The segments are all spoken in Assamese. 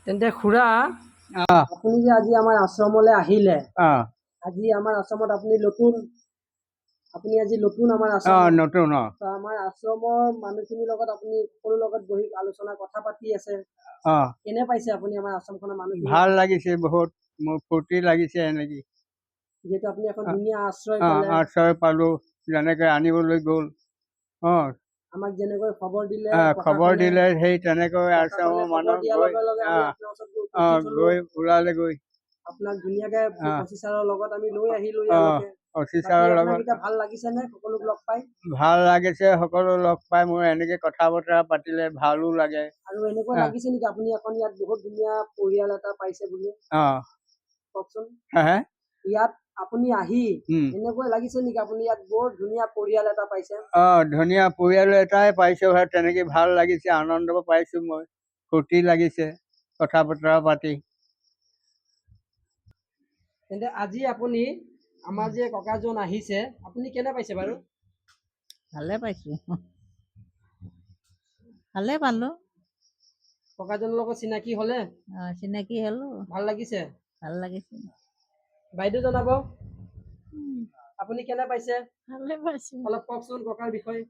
তেন্তে খুৰা অ', আপুনি যে আজি আমাৰ আশ্ৰমলৈ আহিলে, অ', আজি আমাৰ আশ্ৰমত আপুনি আজি নতুন আমাৰ অ', আশ্ৰমত, নতুন তো আমাৰ আশ্ৰমৰ মানুহখিনিৰ লগত আপুনি সকলো লগত বহি আলোচনা কথা পাতি আছে। অ', কেনে পাইছে আপুনি আমাৰ আশ্ৰমখনৰ মানুহখিনি? ভাল লাগিছে বহুত, মোৰ ফূৰ্তি লাগিছে এনেকি। যিহেতু আপুনি এখন অ', ধুনীয়া আশ্ৰয় পালে, আশ্ৰয় পালো, যেনেকে আনিবলৈ গ'ল। আমাক যেনেকৈ খবৰ দিলে খবৰ প্ৰশাসনে, দিলে সেই তেনেকৈ প্ৰশাসনে আশ্ৰমৰ খবৰ মানুহ দিয়াৰ গৈ লগে লগে আমি আপোনাৰ ওচৰত উপস্থিত হ'লো। গৈ ওলালেগৈ। আপোনাক ধুনীয়াকে অ', অফিচাৰৰ লগত আমি লৈ আহিলো অ', ইয়ালৈকে। বাকী অফিচাৰৰ আপোনাক লগত এতিয়া ভাল লাগিছে নে সকলোক লগ পাই? ভাল লাগিছে, সকলো লগ পাই মোৰ এনেকে কথা বতৰা পাতিলে ভালো লাগে। আৰু এনেকুৱা লাগিছে নেকি আপুনি এখন ইয়াত বহুত ধুনীয়া পৰিয়াল এটা পাইছে বুলি? কওকচোন। হে ইয়াত আপুনি আহি এনেকুৱা লাগিছে নেকি আপুনি ইয়াত বৰ ধুনীয়া পৰিয়াল এটা পাইছে? ধুনীয়া পৰিয়াল এটাই পাইছো, তেনেকে ভাল লাগিছে, আনন্দ পাইছো, মই ফূৰ্তি লাগিছে কথা বতৰা পাতি। তেন্তে আজি আপুনি আমাৰ যে ককাজন আহিছে, আপুনি কেনে পাইছে বাৰু? ভালে পাইছো, ভালে পালো। ককাজনৰ লগত চিনাকি হলে? চিনাকি হলো, ভাল লাগিছে? ভাল লাগিছে। বাইদেউ জনাব আপুনি কেনে পাইছে? ভালে পাইছো। অলপ কওকচোন ককাৰ বিষয়ে।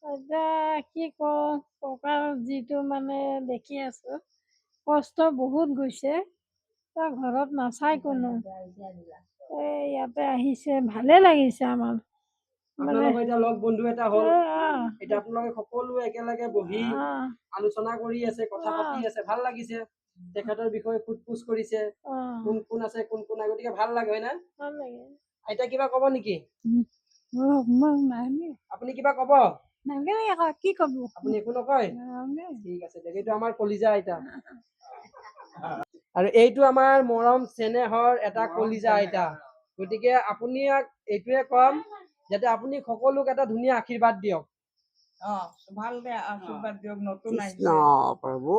এতিয়া কি কওঁ, ককাৰ যিটো মানে দেখি আছো, কষ্ট বহুত গৈছে। তাৰ ঘৰত নাচাই কোনো, ইয়াতে আহিছে, ভালে লাগিছে আমাৰ। আপোনালোকৰ এতিয়া লগ বন্ধু এটা হ'ল, এতিয়া আপোনালোকে সকলোৱে একেলগে বহি আলোচনা কৰি আছে, কথা পাতি আছে, ভাল লাগিছে। তেখেতৰ বিষয়ে সোধ-পোছ কৰিছে, কোন কোন আছে কোন কোন নাই, গতিকে ভাল লাগে, হয় না? এতিয়া কিবা কব নেকি? আপুনি কিবা কব? কি কব? আপুনি একো নকয়? ঠিক আছে, এইটো আমাৰ কলিজা আইতা। আৰু এইটো আমাৰ মৰম চেনেহৰ এটা কলিজা আইতা। গতিকে আপুনি এইটোৱে কম, যাতে আপুনি সকলোক এটা ধুনীয়া আশীৰ্বাদ দিয়ক। ভালকে আশীৰ্বাদ দিয়ক। নতুন কৃষ্ণ প্ৰভু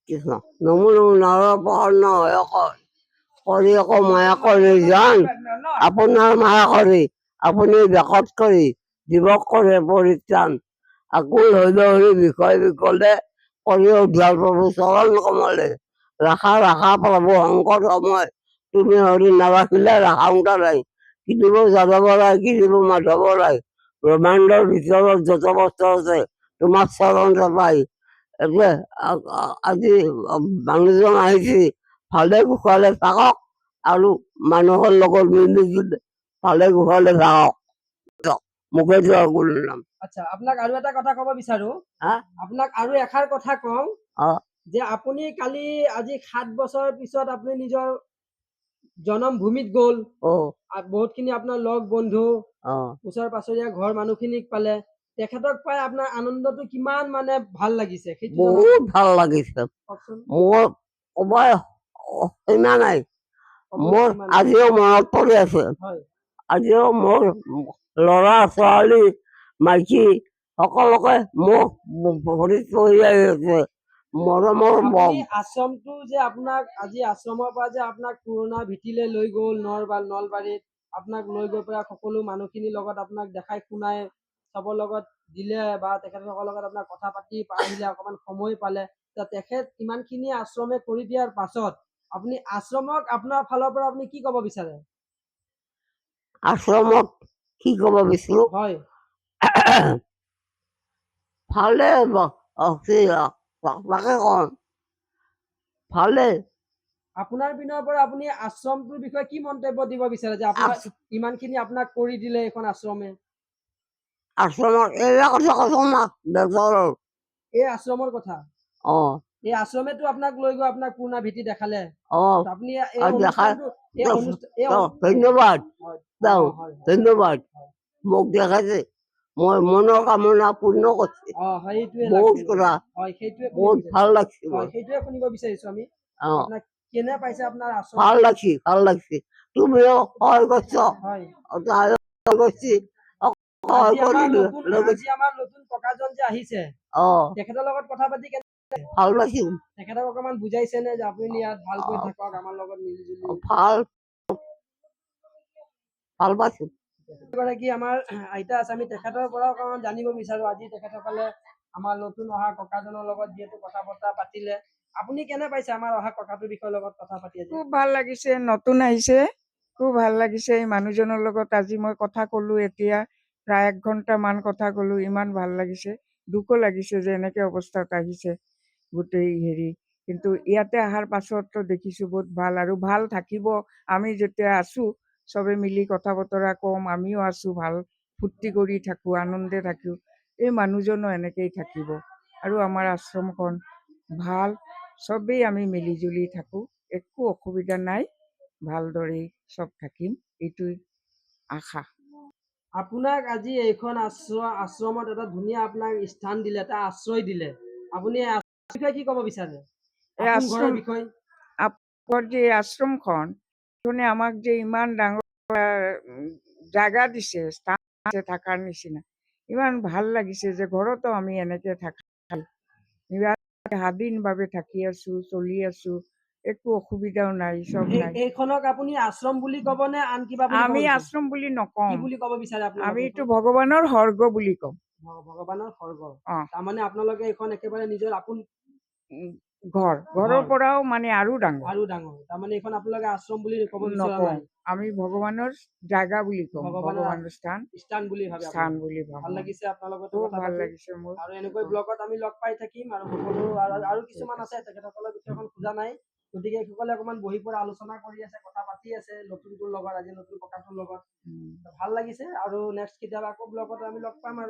কৃষ্ণ নমো নৰপৰ্ণ কৰি আকৌ মায়া কৰি যান আপোনাৰ মায়া কৰি আপুনি বেকত কৰি দিৱস কৰে পৰিত্ৰাণ আকুল হৰি বিষয় বিকলে কৰি উদ্ধাৰ প্ৰভু চৰণ কমলে ৰাখা ৰাখা প্ৰভু সংকট সময় তুমি হৰি নাৰাখিলে ৰাখাংতা নাই কি দিব যাদৱ ৰায় কি দিব মাধৱ ৰায় ব্ৰহ্মাণ্ডৰ ভিতৰত যত বস্তু আছে তোমাক চৰণ পাই এতিয়া আজি মানুহজন আহিছে ভালে কুশলে থাকক আৰু মানুহৰ লগত মিলি ভালে কুশলে থাকক মুখে যোৱা গুৰু নাম। আচ্ছা, আপোনাক আৰু এটা কথা কব বিচাৰো, আপোনাক আৰু এষাৰ কথা কওঁ যে আপুনি কালি আজি 7 বছৰ পিছত আপুনি নিজৰ জন্মভূমিত গ'ল, বহুতখিনি আপোনাৰ লগ বন্ধু ওচৰ পাছৰীয়া ঘৰ মানুহখিনিক পালে, তেখেতক পাই আপোনাৰ আনন্দটো কিমান মানে ভাল লাগিছে? বহুত ভাল লাগিছে মোৰ, কবাই সীমা নাই। মোৰ আজিও মনত পৰি আছে, আজিও মোৰ ল'ৰা ছোৱালী মাইকী সকলোকে মোক ভৰিত পৰি আছে মৰমৰ আশ্ৰমটো যে আপোনাক আজি আশ্ৰমৰ পৰা যে আপোনাক পুৰণা ভিটিলে লৈ গ'ল নলবাৰীত, আপোনাক লৈ গৈ পেলাই সকলো মানুহখিনিৰ লগত আপোনাক দেখাই শুনাই চবৰ লগত দিলে বা তেখেতসকলৰ লগত আপোনাক কথা পাতি আহিলে, অকমান সময় পালে, তেখেত ইমানখিনি আশ্ৰমে কৰি দিয়াৰ পাছত আপুনি আশ্ৰমক আপোনাৰ ফালৰ পৰা আপুনি কি কব বিচাৰে? আশ্ৰমক কি কব বিচাৰো? হয়, ভালে তাকে কম ভালে। আপোনাৰ পিনৰ পৰা আপুনি আশ্ৰমটোৰ বিষয়ে কি মন্তব্য দিব বিচাৰে যে আপোনাৰ ইমানখিনি আপোনাক কৰি দিলে এইখন আশ্ৰমে? আশ্ৰমৰ এইবিলাক কথা কৈছো না বেজৰৰ এই আশ্ৰমৰ কথা, এই আশ্ৰমেতো আপোনাক লৈ গৈ আপোনাক পুৰণা ভীতি দেখালে, আপুনি ধন্যবাদ ধন্যবাদ মোক দেখাইছে, মই মনৰ কামনা পূৰ্ণ কৰিছে, বহুত কথা বহুত ভাল লাগছে, সেইটোৱে শুনিব বিচাৰিছো আমি। কেনে পাইছে আপোনাৰ আশ্ৰম? ভাল লাগছে ভাল লাগছে, তুমিও সহায় কৰছ আজি আমাৰ নতুন ককাজন যে আহিছে, তেখেতৰ লগত কথা পাতি ভাল লাগছে, তেখেতক অকমান বুজাইছে নে যে আপুনি ইয়াত ভালকৈ থাকক আমাৰ লগত মিলি জুলি? ভাল ভাল পাইছো। এগৰাকী আমাৰ আইতা আছে, আমি তেখেতৰ পৰা অকমান জানিব বিচাৰো। আজি তেখেতসকলে আমাৰ নতুন অহা ককাজনৰ লগত যিহেতু কথা বতৰা পাতিলে, আপুনি কেনে পাইছে আমাৰ অহা ককাটোৰ বিষয়ৰ লগত কথা পাতি আজি? খুব ভাল লাগিছে, নতুন আহিছে, খুব ভাল লাগিছে। এই মানুহজনৰ লগত আজি মই কথা ক'লো, এতিয়া প্ৰায় 1 ঘণ্টামান কথা ক'লো, ইমান ভাল লাগিছে। দুখো লাগিছে যে এনেকে অৱস্থাত আহিছে গোটেই হেৰি, কিন্তু ইয়াতে অহাৰ পাছততো দেখিছো বহুত ভাল, আৰু ভাল থাকিব। আমি যেতিয়া আছো চবে মিলি কথা বতৰা কম, আমিও আছো ভাল, ফূৰ্তি কৰি থাকো, আনন্দে থাকো। এই মানুহজনো এনেকেই থাকিব, আৰু আমাৰ আশ্ৰমখন ভাল, চবেই আমি মিলিজুলি থাকো, একো অসুবিধা নাই, ভালদৰেই চব থাকিম, এইটোই আশা। আপোনাক আজি এইখন আশ্ৰমত এটা ধুনীয়া আপোনাক স্থান দিলে, এটা আশ্ৰয় দিলে। আপুনি এই আশ্ৰমৰ বিষয়ে কি ক'ব বিচাৰে? এই আপোন ঘৰৰ আশ্ৰম বিষয়ে? আগৰ যে আশ্ৰমখন, মানে আমাক যে ইমান ডাঙৰ জাগা দিছে, স্থান আছে থকাৰ নিচিনা, ইমান ভাল লাগিছে যে ঘৰতো আমি এনেকে থাকি স্বাধীনভাৱে থাকি আছো, চলি আছো, একো অসুবিধাও নাই, চব নাই। এইখনক আপুনি আশ্ৰম বুলি ক'ব নে আন কিবা বুলি ক'ব আমি বিচাৰে? আশ্ৰম বুলি কি নকওঁ, বুলি ক'ব বিচাৰে আমি আপোনালোকে এইটো এইখন? ভগৱানৰ স্বৰ্গ বুলি কওঁ। ভগৱানৰ স্বৰ্গ। অ, তাৰমানে আপোনালোকে এইখন একেবাৰে নিজৰ আপোন উম, ঘৰৰ ঘৰ পৰাও মানে আৰু ডাঙৰ আৰু ডাঙৰ। তাৰমানে এইখন আপোনালোকে আশ্ৰম বুলি ক'ব বিচৰা নকওঁ, নাই। আমি ভগৱানৰ জাগা বুলি কওঁ, ভগৱানৰ ভগৱানৰ স্থান স্থান বুলি ভাবে স্থান আপোনালোকে। বুলি ভাল ভাবো। লাগিছে আপোনাৰ লগতে খুব কথা ভাল পাতি। লাগিছে মোৰ। আৰু এনেকৈ ব্লগত আমি লগ পাই থাকিম, আৰু সকলো আৰু কিছুমান আছে তেখেতসকলৰ বিষয়েখন খোজা নাই, গতিকে সেইসকলে অকণমান বহি পৰা আলোচনা কৰি আছে, কথা পাতি আছে নতুনটোৰ লগত, আজি নতুন ককাটোৰ লগত। উম। ভাল লাগিছে, আৰু নেক্সট কেতিয়াবা আকৌ ব্লগত আমি লগ পাম আৰু।